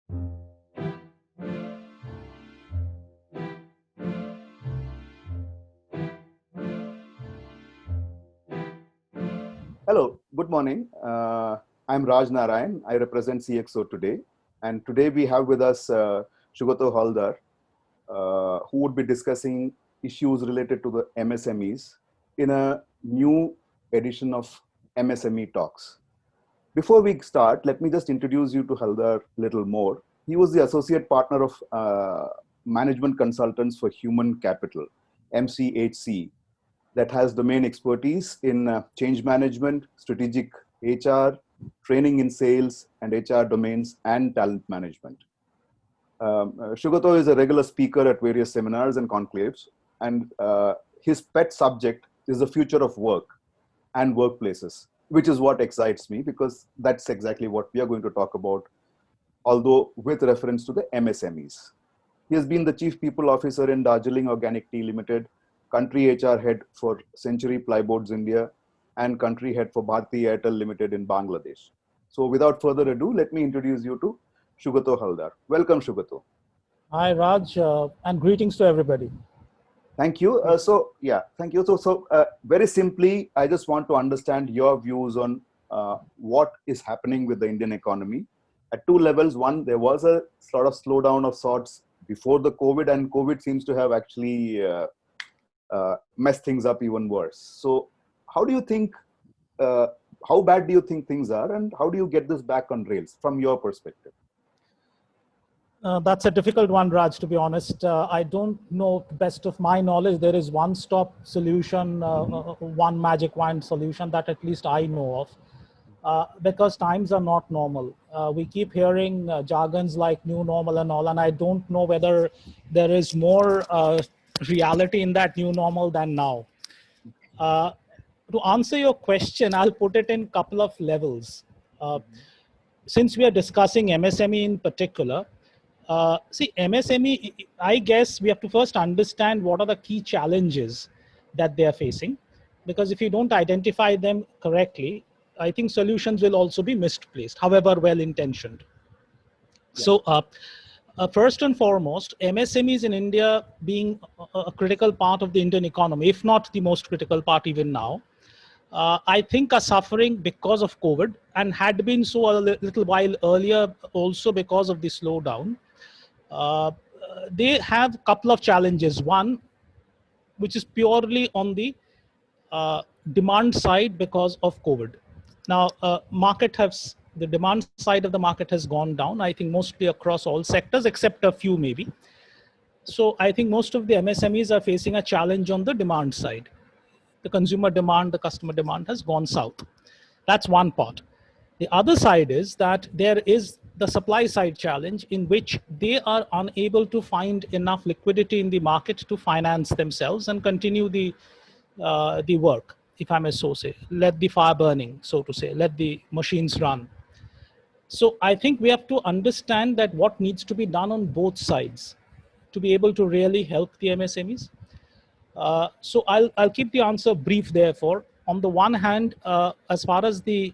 Hello, good morning. I'm Raj Narayan. I represent CXO today. And today we have with us Shugato Haldar, who would be discussing issues related to the MSMEs in a new edition of MSME Talks. Before we start, let me just introduce you to Haldar a little more. He was the associate partner of Management Consultants for Human Capital, MCHC, that has domain expertise in change management, strategic HR, training in sales and HR domains, and talent management. Shugato is a regular speaker at various seminars and conclaves, and his pet subject is the future of work and workplaces, which is what excites me because that's exactly what we are going to talk about, although with reference to the MSMEs. He has been the Chief People Officer in Darjeeling Organic Tea Limited, Country HR Head for Century Plyboards India, and Country Head for Bharti Airtel Limited in Bangladesh. So without further ado, let me introduce you to Shugato Haldar. Welcome, Shugato. Hi, Raj, and greetings to everybody. Thank you. Thank you. So very simply, I just want to understand your views on what is happening with the Indian economy at two levels. One, there was a sort of slowdown of sorts before the COVID, and COVID seems to have actually mess things up even worse. So how do you think, how bad do you think things are, and how do you get this back on rails from your perspective? That's a difficult one, Raj, to be honest. I don't know, to best of my knowledge, there is one stop solution, one magic wand solution that at least I know of, because times are not normal. We keep hearing jargons like new normal and all, and I don't know whether there is more reality in that new normal than now. To answer your question, I'll put it in a couple of levels. Since we are discussing MSME in particular, see, MSME, I guess we have to first understand what are the key challenges that they are facing, because if you don't identify them correctly, I think solutions will also be misplaced, however well-intentioned. Yeah. So first and foremost, MSMEs in India being a critical part of the Indian economy, if not the most critical part even now, I think are suffering because of COVID and had been so a little while earlier also because of the slowdown. They have a couple of challenges. One, which is purely on the demand side because of COVID. Now, the demand side of the market has gone down, I think mostly across all sectors, except a few maybe. So I think most of the MSMEs are facing a challenge on the demand side. The consumer demand, the customer demand has gone south. That's one part. The other side is that there is the supply side challenge in which they are unable to find enough liquidity in the market to finance themselves and continue the work, if I may so say. Let the fire burning, so to say, let the machines run. So I think we have to understand that what needs to be done on both sides to be able to really help the MSMEs. So I'll keep the answer brief therefore. On the one hand, as far as the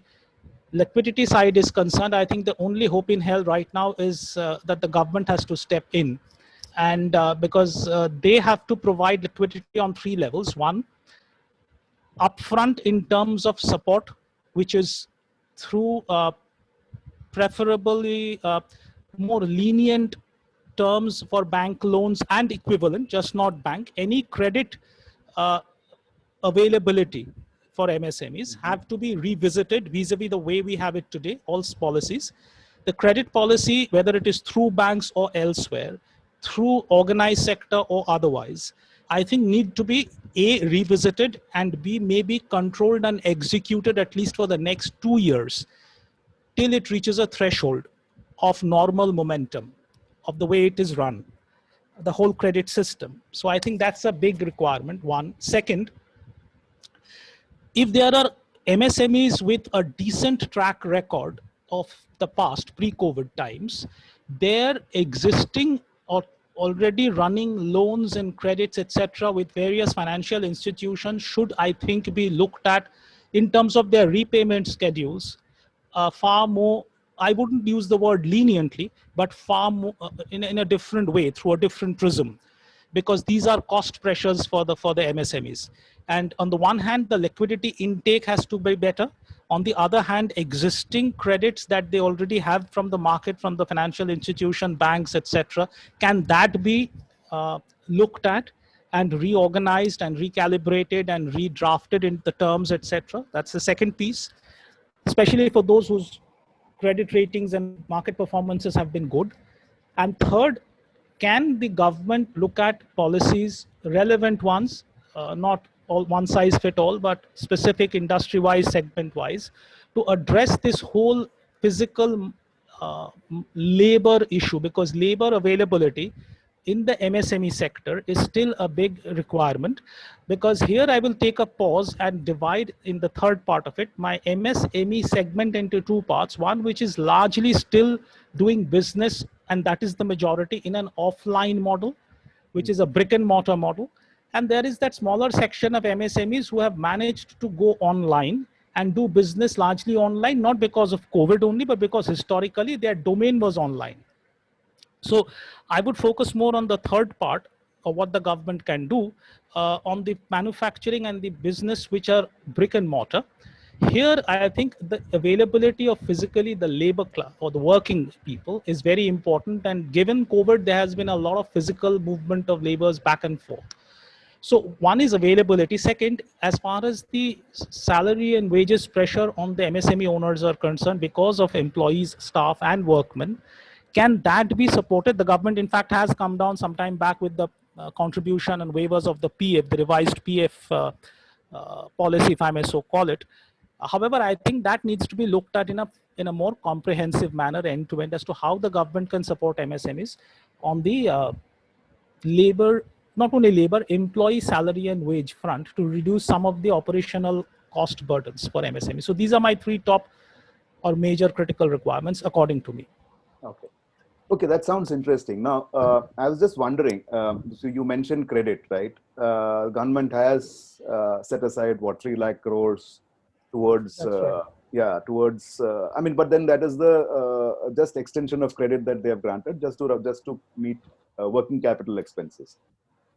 liquidity side is concerned, I think the only hope in hell right now is that the government has to step in. And because they have to provide liquidity on three levels. One, upfront in terms of support, which is through preferably more lenient terms for bank loans and equivalent, just not bank. Any credit availability for MSMEs have to be revisited vis-a-vis the way we have it today, all policies. The credit policy, whether it is through banks or elsewhere, through organized sector or otherwise, I think need to be A, revisited, and B, maybe controlled and executed at least for the next 2 years till it reaches a threshold of normal momentum of the way it is run, the whole credit system. So I think that's a big requirement, one. Second, if there are MSMEs with a decent track record of the past pre-COVID times, their existing or already running loans and credits, etc., with various financial institutions should, I think, be looked at in terms of their repayment schedules far more I wouldn't use the word leniently, but far more in a different way, through a different prism, because these are cost pressures for the MSMEs. And on the one hand, the liquidity intake has to be better. On the other hand, existing credits that they already have from the market, from the financial institution, banks, etc., can that be looked at and reorganized and recalibrated and redrafted in the terms, etc.? That's the second piece, especially for those whose credit ratings and market performances have been good. And third, can the government look at policies, relevant ones, not all one size fit all, but specific industry wise, segment wise, to address this whole physical labor issue? Because labor availability in the MSME sector is still a big requirement. Because here I will take a pause and divide in the third part of it my MSME segment into two parts. One which is largely still doing business, and that is the majority, in an offline model, which is a brick and mortar model. And there is that smaller section of MSMEs who have managed to go online and do business largely online, not because of COVID only, but because historically their domain was online. So I would focus more on the third part of what the government can do on the manufacturing and the business which are brick and mortar. Here, I think the availability of physically the labor class or the working people is very important. And given COVID, there has been a lot of physical movement of laborers back and forth. So one is availability. Second, as far as the salary and wages pressure on the MSME owners are concerned, because of employees, staff, and workmen, can that be supported? The government, in fact, has come down some time back with the contribution and waivers of the PF, the revised PF policy, if I may so call it. However, I think that needs to be looked at in a more comprehensive manner, end to end, as to how the government can support MSMEs on the labor, not only labor, employee salary and wage front, to reduce some of the operational cost burdens for MSME. So these are my three top or major critical requirements, according to me. Okay. Okay, that sounds interesting. Now, I was just wondering, so you mentioned credit, right? Government has set aside what, 3 lakh crores towards, Right. towards, I mean, but then that is the just extension of credit that they have granted just to meet working capital expenses.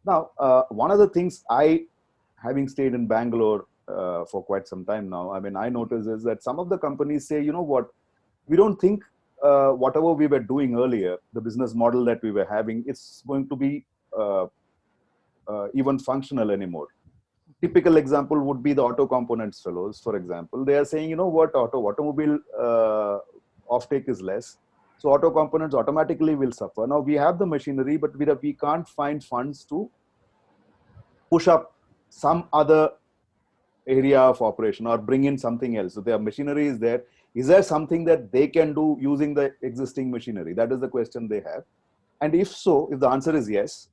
Now, one of the things having stayed in Bangalore for quite some time now, I mean, I notice is that some of the companies say, you know what, we don't think whatever we were doing earlier, the business model that we were having, it's going to be even functional anymore. Typical example would be the auto components fellows, for example. They are saying, you know what, automobile offtake is less. So auto components automatically will suffer. Now we have the machinery, but we can't find funds to push up some other area of operation or bring in something else. So their machinery is there. Is there something that they can do using the existing machinery? That is the question they have. And if so, if the answer is yes,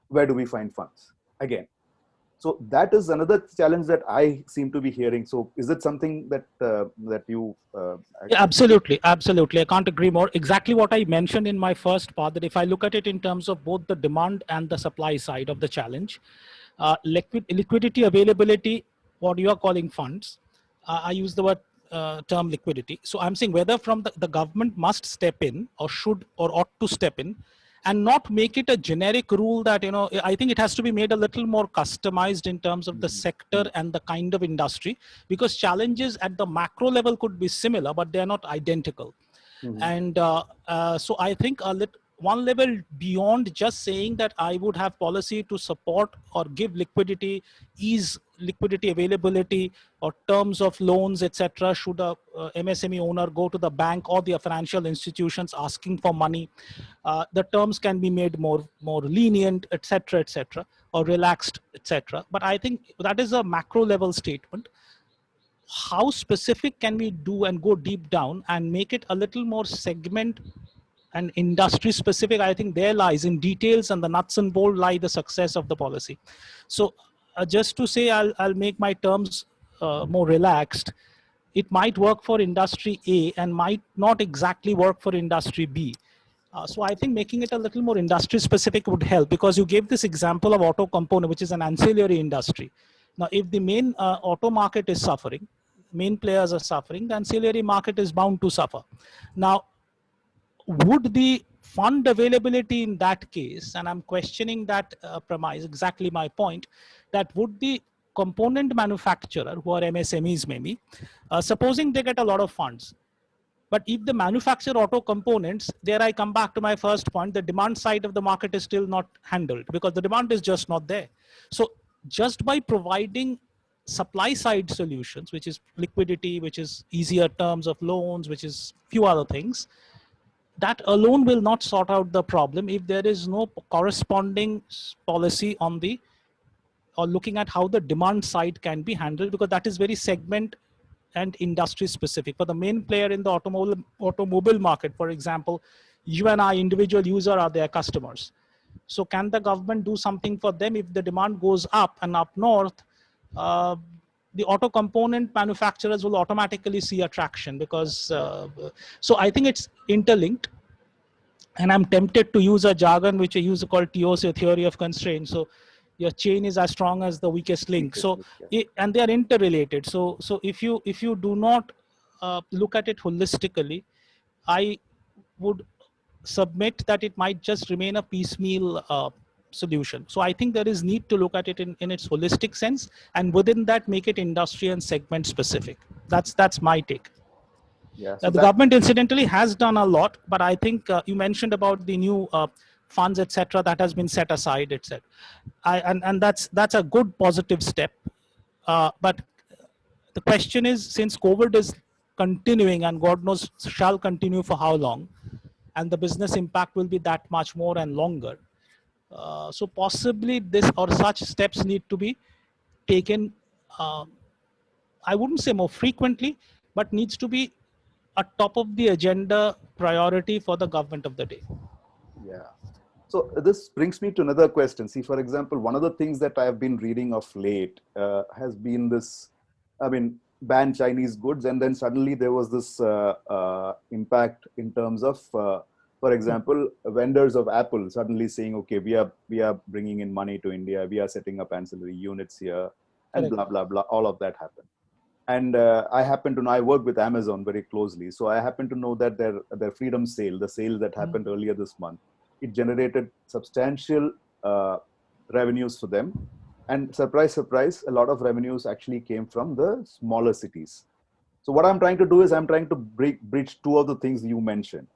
where do we find funds? Again. So that is another challenge that I seem to be hearing. So is it something that that you Yeah, actually? absolutely, absolutely. I can't agree more. Exactly what I mentioned in my first part, that if I look at it in terms of both the demand and the supply side of the challenge, liquidity availability, what you are calling funds, I use the word term liquidity. So I'm saying whether from the government must step in, or should or ought to step in, and not make it a generic rule that, I think it has to be made a little more customized in terms of the sector and the kind of industry, because challenges at the macro level could be similar, but they're not identical. Mhm. And so I think one level beyond just saying that I would have policy to support or give liquidity, ease liquidity availability, or terms of loans, etc. Should a MSME owner go to the bank or the financial institutions asking for money, the terms can be made more lenient, etc., etc., or relaxed, etc. But I think that is a macro level statement. How specific can we do and go deep down and make it a little more segment and industry specific? I think there lies in details, and the nuts and bolts lie the success of the policy. So just to say, I'll make my terms more relaxed. It might work for industry A and might not exactly work for industry B. So I think making it a little more industry specific would help, because you gave this example of auto component, which is an ancillary industry. Now, if the main auto market is suffering, main players are suffering, the ancillary market is bound to suffer. Now, would the fund availability in that case, and I'm questioning that premise, exactly my point, that would the component manufacturer, who are MSMEs maybe, supposing they get a lot of funds, but if the manufacture auto components, there I come back to my first point, the demand side of the market is still not handled because the demand is just not there. So just by providing supply side solutions, which is liquidity, which is easier terms of loans, which is few other things, that alone will not sort out the problem if there is no corresponding policy on the, or looking at how the demand side can be handled, because that is very segment and industry specific. For the main player in the automobile market, for example, you and I, individual user, are their customers. So can the government do something for them if the demand goes up and up north? The auto component manufacturers will automatically see a traction because, so I think it's interlinked. And I'm tempted to use a jargon which I use called TOC, theory of constraints. So your chain is as strong as the weakest link. So and they are interrelated. So if you do not look at it holistically, I would submit that it might just remain a piecemeal solution. So I think there is need to look at it in its holistic sense, and within that make it industry and segment specific. That's my take. Yeah, so The government incidentally has done a lot, but I think you mentioned about the new funds, etc., that has been set aside, etc. And that's a good positive step. But the question is, since COVID is continuing and God knows shall continue for how long, and the business impact will be that much more and longer. So possibly this or such steps need to be taken. I wouldn't say more frequently, but needs to be a top of the agenda priority for the government of the day. yeah. So this brings me to another question. See, for example, one of the things that I have been reading of late has been this, I mean, ban Chinese goods, and then suddenly there was this impact in terms of, for example, vendors of Apple suddenly saying, okay, we are bringing in money to India, we are setting up ancillary units here, and blah, blah, blah, all of that happened. And I happen to know, I work with Amazon very closely. So I happen to know that their freedom sale, the sale that happened earlier this month, it generated substantial revenues for them. And surprise, surprise, a lot of revenues actually came from the smaller cities. So what I'm trying to do is I'm trying to bridge two of the things you mentioned.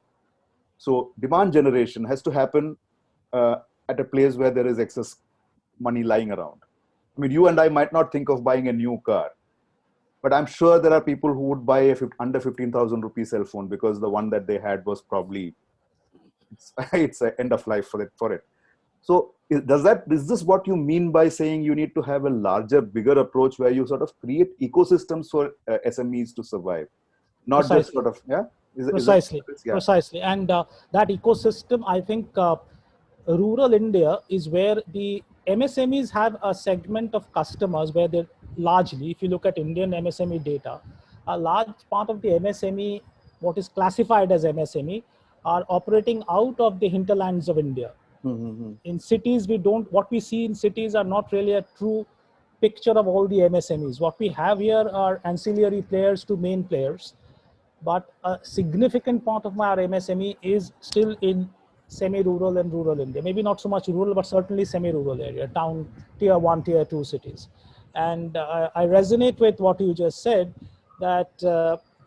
So demand generation has to happen at a place where there is excess money lying around. I mean, you and I might not think of buying a new car, but I'm sure there are people who would buy a under 15,000 rupee cell phone because the one that they had was probably, it's an end of life for it. So is this what you mean by saying you need to have a larger, bigger approach where you sort of create ecosystems for SMEs to survive, not Precisely. just sort of, yeah? Precisely. And that ecosystem, I think rural India is where the MSMEs have a segment of customers where they're largely, if you look at Indian MSME data, a large part of the MSME, what is classified as MSME, are operating out of the hinterlands of India. In cities, what we see in cities are not really a true picture of all the MSMEs. What we have here are ancillary players to main players, but a significant part of our MSME is still in semi-rural and rural India. Maybe not so much rural, but certainly semi-rural area, town, tier 1, tier 2 cities. And I resonate with what you just said, that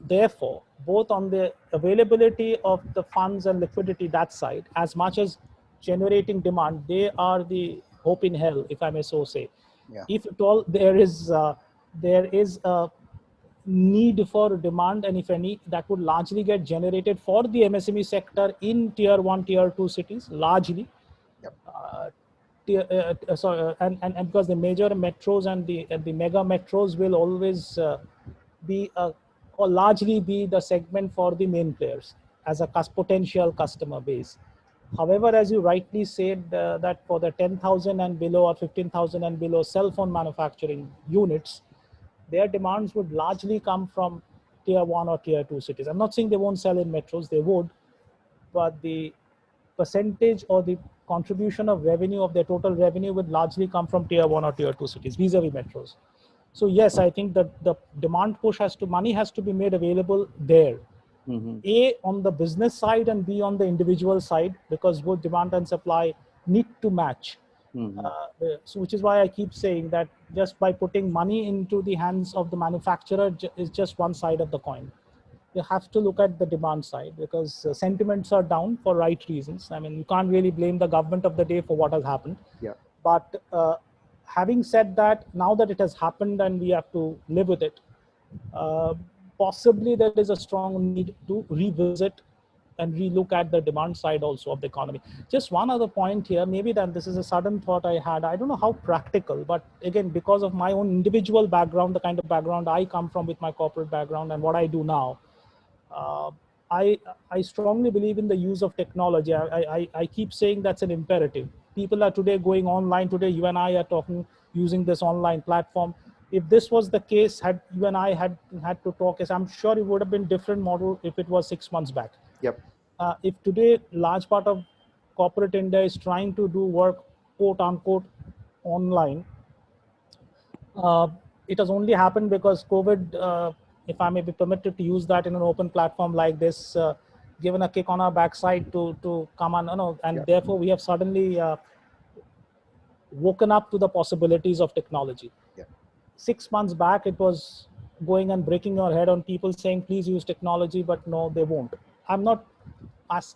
therefore, both on the availability of the funds and liquidity, that side, as much as generating demand, they are the hope in hell, if I may so say. Yeah. If at all there is a need for demand, and if any, that would largely get generated for the MSME sector in tier 1, tier 2 cities, largely. Yep. And because the major metros and the mega metros will always be or largely be the segment for the main players as a potential customer base. However, as you rightly said, that for the 10,000 and below or 15,000 and below cell phone manufacturing units, their demands would largely come from tier 1 or tier 2 cities. I'm not saying they won't sell in metros, they would, but the percentage or the contribution of revenue of their total revenue would largely come from tier 1 or tier 2 cities vis-a-vis metros. So yes, I think that the demand push money has to be made available there. A, on the business side, and B, on the individual side, because both demand and supply need to match. So which is why I keep saying that just by putting money into the hands of the manufacturer is just one side of the coin. You have to look at the demand side, because sentiments are down for right reasons. I mean, you can't really blame the government of the day for what has happened. Yeah. But having said that, now that it has happened and we have to live with it, uh, possibly there is a strong need to revisit and relook at the demand side also of the economy. Just one other point here, maybe then this is a sudden thought I had. I don't know how practical, but again, because of my own individual background, the kind of background I come from with my corporate background and what I do now, uh, I strongly believe in the use of technology. I keep saying that's an imperative. People are today going online. Today, you and I are talking using this online platform. If this was the case, had you and I had to talk, I'm sure it would have been different model if it was 6 months back. Yep. If today large part of corporate India is trying to do work, quote unquote, online, uh, it has only happened because COVID, if I may be permitted to use that in an open platform like this, given a kick on our backside to come on, and Yeah. therefore we have suddenly woken up to the possibilities of technology. Yeah. 6 months back, it was going and breaking your head on people saying, please use technology, but no, they won't. I'm not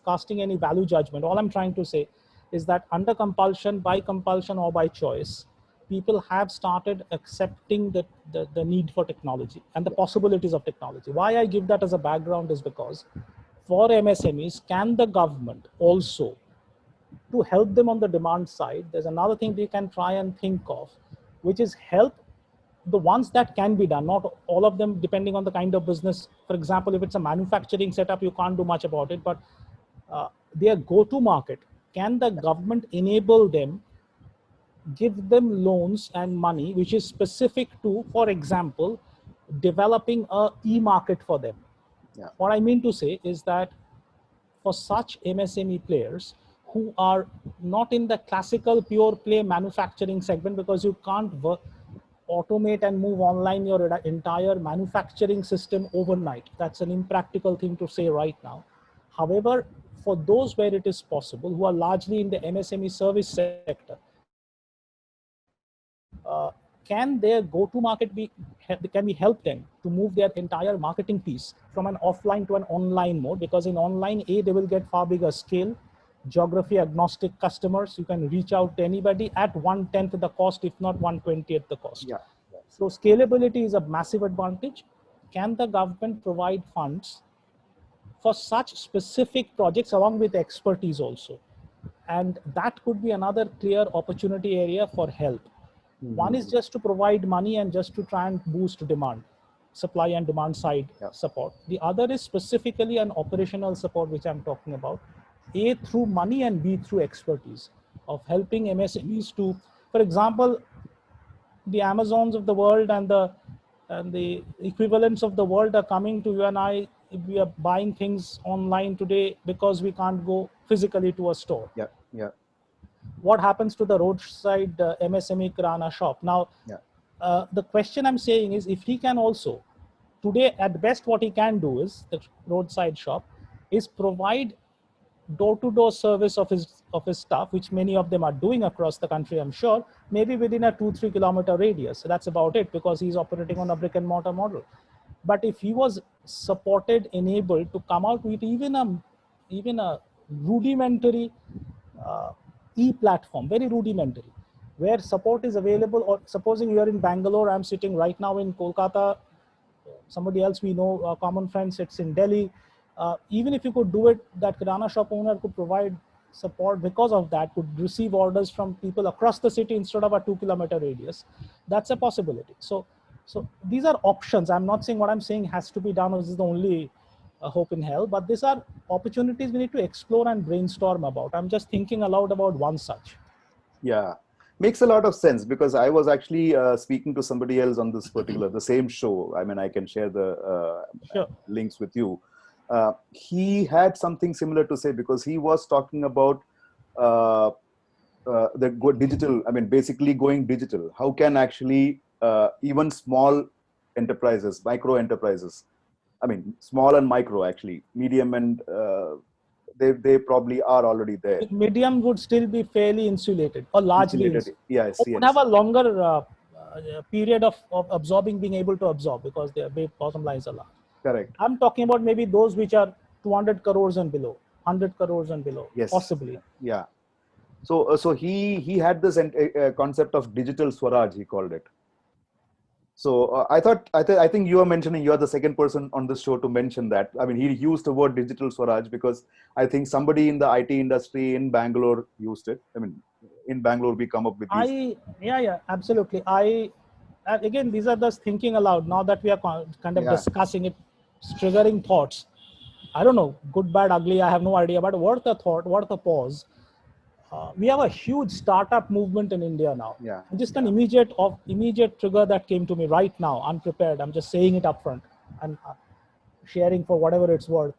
casting any value judgment. All I'm trying to say is that under compulsion, by compulsion, or by choice, people have started accepting the need for technology and the possibilities of technology. Why I give that as a background is because for MSMEs, can the government also, to help them on the demand side, there's another thing they can try and think of, which is help the ones that can be done, not all of them, depending on the kind of business. For example, if it's a manufacturing setup, you can't do much about it, but their go-to market, can the government enable them, give them loans and money, which is specific to, for example, developing a e-market for them. Yeah. What I mean to say is that for such MSME players who are not in the classical pure play manufacturing segment, because you can't automate and move online your entire manufacturing system overnight. That's an impractical thing to say right now. However, for those where it is possible, who are largely in the MSME service sector, can their go-to market be, can we help them to move their entire marketing piece from an offline to an online mode? Because in online, they will get far bigger scale, geography agnostic customers. You can reach out to anybody at 1/10 the cost, if not 1/20th the cost. Yeah. So scalability is a massive advantage. Can the government provide funds for such specific projects along with expertise also? And that could be another clear opportunity area for help. One is just to provide money and just to try and boost demand, supply and demand side support. The other is specifically an operational support, which I'm talking about, A, through money, and B, through expertise of helping MSMEs to, for example, the Amazons of the world and the equivalents of the world are coming to you and I. If we are buying things online today because we can't go physically to a store. Yeah. Yeah. What happens to the roadside MSME Kirana shop? Now, Yeah. the question I'm saying is, if he can also, today at best what he can do is, the roadside shop, is provide door-to-door service of his staff, which many of them are doing across the country, I'm sure, maybe within a 2-3 kilometer radius. So that's about it, because he's operating on a brick and mortar model. But if he was supported, enabled to come out with even a rudimentary e-platform, very rudimentary, where support is available, or supposing you're in Bangalore, I'm sitting right now in Kolkata, somebody else we know, a common friend sits in Delhi. Even if you could do it, that Kirana shop owner could provide support because of that, could receive orders from people across the city instead of a 2-kilometer radius. That's a possibility. So these are options. I'm not saying what I'm saying has to be done, or this is the only hope in hell, but these are opportunities we need to explore and brainstorm about. I'm just thinking aloud about one such. Yeah, makes a lot of sense, because I was actually speaking to somebody else on this particular, the same show. I mean, I can share the Sure. links with you. He had something similar to say, because he was talking about the digital. I mean, basically going digital. How can actually even small enterprises, micro enterprises. I mean, small and micro actually, medium and they probably are already there. Medium would still be fairly insulated or largely Insulated. insulated. Yes, Or would yes. have a longer period of absorbing, being able to absorb because their bottom lines are large. Correct. I'm talking about maybe those which are 200 crores and below, 100 crores and below, Yes. possibly. Yeah. So he had this concept of digital swaraj, he called it. So I think you are mentioning, you are the second person on this show to mention that. I mean, he used the word digital swaraj because I think somebody in the IT industry in Bangalore used it. I mean, in Bangalore we come up with these. Yeah, absolutely. Again, these are just thinking aloud. Now that we are kind of Yeah. discussing it, triggering thoughts. I don't know, good, bad, ugly. I have no idea, but worth a thought, worth a pause. We have a huge startup movement in India now. Yeah. And just Yeah. an immediate trigger that came to me right now, unprepared. I'm just saying it up front and sharing for whatever it's worth.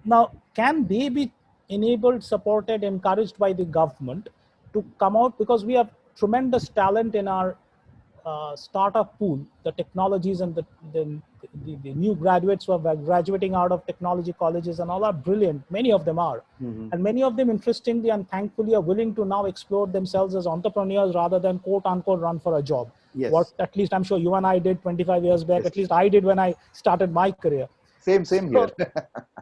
Now, can they be enabled, supported, encouraged by the government to come out? Because we have tremendous talent in our startup pool, the technologies and the new graduates who are graduating out of technology colleges and all are brilliant. Many of them are. Mm-hmm. And many of them, interestingly and thankfully, are willing to now explore themselves as entrepreneurs rather than quote unquote run for a job. Yes. What at least I'm sure you and I did 25 years back, Yes. at least I did when I started my career. Same here.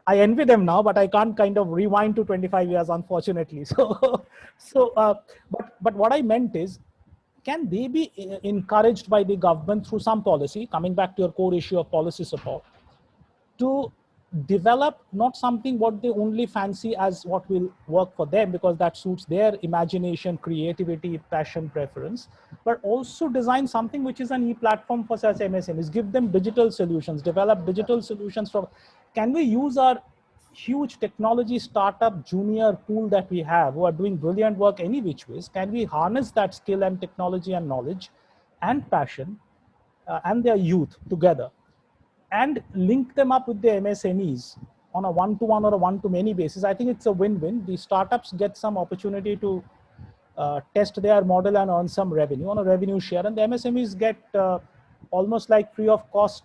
I envy them now, but I can't kind of rewind to 25 years, unfortunately. But what I meant is, can they be encouraged by the government through some policy, coming back to your core issue of policy support, to develop not something what they only fancy as what will work for them because that suits their imagination, creativity, passion, preference, but also design something which is an e-platform for such MSMEs, give them digital solutions, develop digital solutions from, can we use our huge technology startup junior pool that we have who are doing brilliant work any which ways, can we harness that skill and technology and knowledge and passion and their youth together and link them up with the MSMEs on a one-to-one or a one-to-many basis? I think it's a win-win. The startups get some opportunity to test their model and earn some revenue on a revenue share, and the MSMEs get almost like free of cost.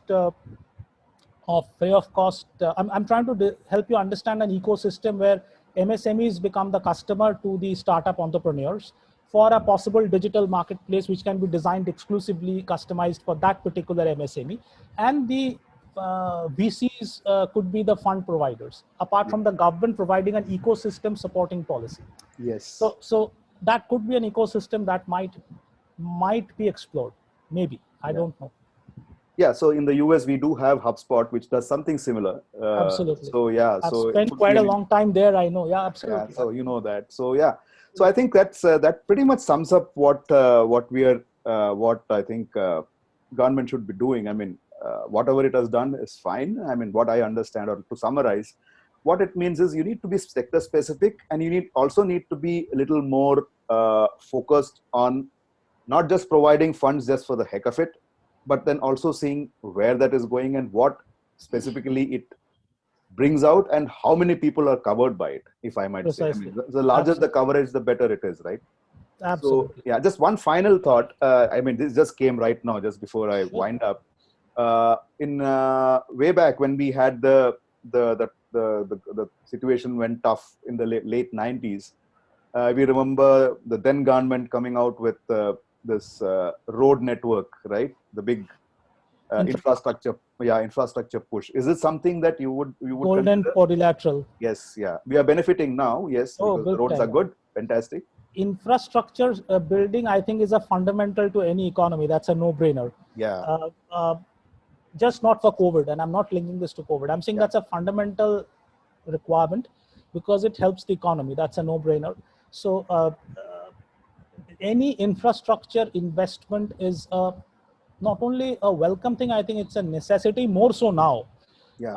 I'm trying to help you understand an ecosystem where MSMEs become the customer to the startup entrepreneurs for a possible digital marketplace which can be designed exclusively customized for that particular MSME. And the VCs could be the fund providers, apart from the government providing an ecosystem supporting policy. Yes. So that could be an ecosystem that might be explored. Maybe, I don't know. Yeah, so in the US we do have HubSpot, which does something similar. Absolutely. So yeah, I've so spent quite a long time there. I know. Yeah, absolutely. Yeah, so you know that. So yeah, so I think that pretty much sums up what what I think government should be doing. I mean, whatever it has done is fine. I mean, what I understand, or to summarize, what it means is you need to be sector specific, and you also need to be a little more focused on not just providing funds just for the heck of it, but then also seeing where that is going and what specifically it brings out and how many people are covered by it, if I might Precisely. say. I mean, the larger the coverage, the better it is, right? Absolutely. So yeah, just one final thought. I mean, this just came right now, just before I wind up. In way back when we had the situation went tough in the late 90s, we remember the then government coming out with this road network, right? The big infrastructure push. Is it something that you would golden consider? quadrilateral? Yes, yeah, we are benefiting now, yes, because the roads are good, fantastic. Infrastructure building, I think, is a fundamental to any economy. That's a no-brainer. Yeah. Just not for COVID, and I'm not linking this to COVID. I'm saying that's a fundamental requirement because it helps the economy. That's a no-brainer. So any infrastructure investment is not only a welcome thing, I think it's a necessity, more so now. Yeah.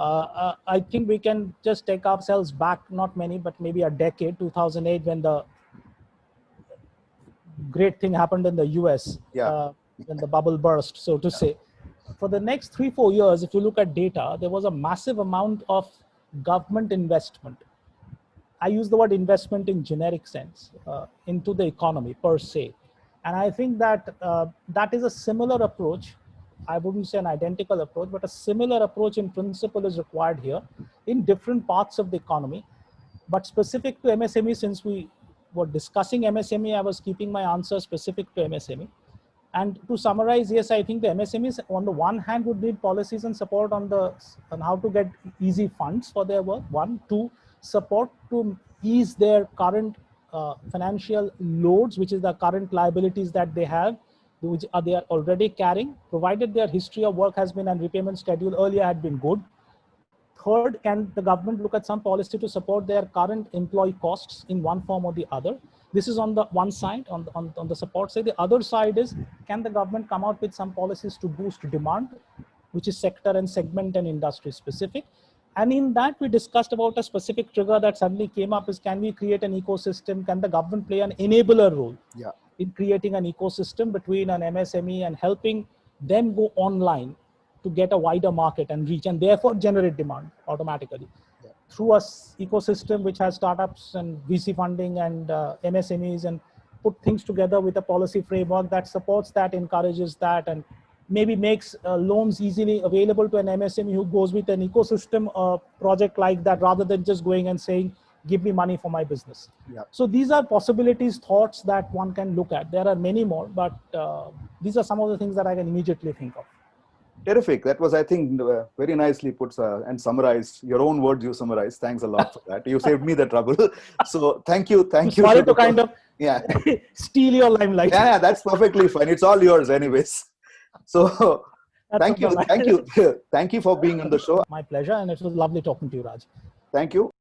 I think we can just take ourselves back, not many, but maybe a decade, 2008, when the great thing happened in the US, when the bubble burst, so to say. For the next 3-4 years, if you look at data, there was a massive amount of government investment. I use the word investment in generic sense into the economy per se. And I think that that is a similar approach. I wouldn't say an identical approach, but a similar approach in principle is required here in different parts of the economy. But specific to MSME, since we were discussing MSME, I was keeping my answer specific to MSME. And to summarize, yes, I think the MSMEs on the one hand would need policies and support on how to get easy funds for their work. One, two, support to ease their current financial loads, which is the current liabilities that they have, which they are already carrying, provided their history of work has been and repayment schedule earlier had been good. Third, can the government look at some policy to support their current employee costs in one form or the other? This is on the one side, on the support side. The other side is, can the government come out with some policies to boost demand, which is sector and segment and industry specific? And in that, we discussed about a specific trigger that suddenly came up is, can we create an ecosystem? Can the government play an enabler role in creating an ecosystem between an MSME and helping them go online to get a wider market and reach, and therefore generate demand automatically through a ecosystem which has startups and VC funding and MSMEs, and put things together with a policy framework that supports that, encourages that, and maybe makes loans easily available to an MSME who goes with an ecosystem project like that, rather than just going and saying, give me money for my business. So these are possibilities, thoughts that one can look at. There are many more, but these are some of the things that I can immediately think of. Terrific. That was, I think, very nicely put and summarized. Your own words you summarized. Thanks a lot for that. You saved me the trouble. So thank you. Thank you. Sorry to kind of steal your limelight. Yeah, that's perfectly fine. It's all yours anyways. So thank you. Thank you. Thank you for being on the show. My pleasure. And it was lovely talking to you, Raj. Thank you.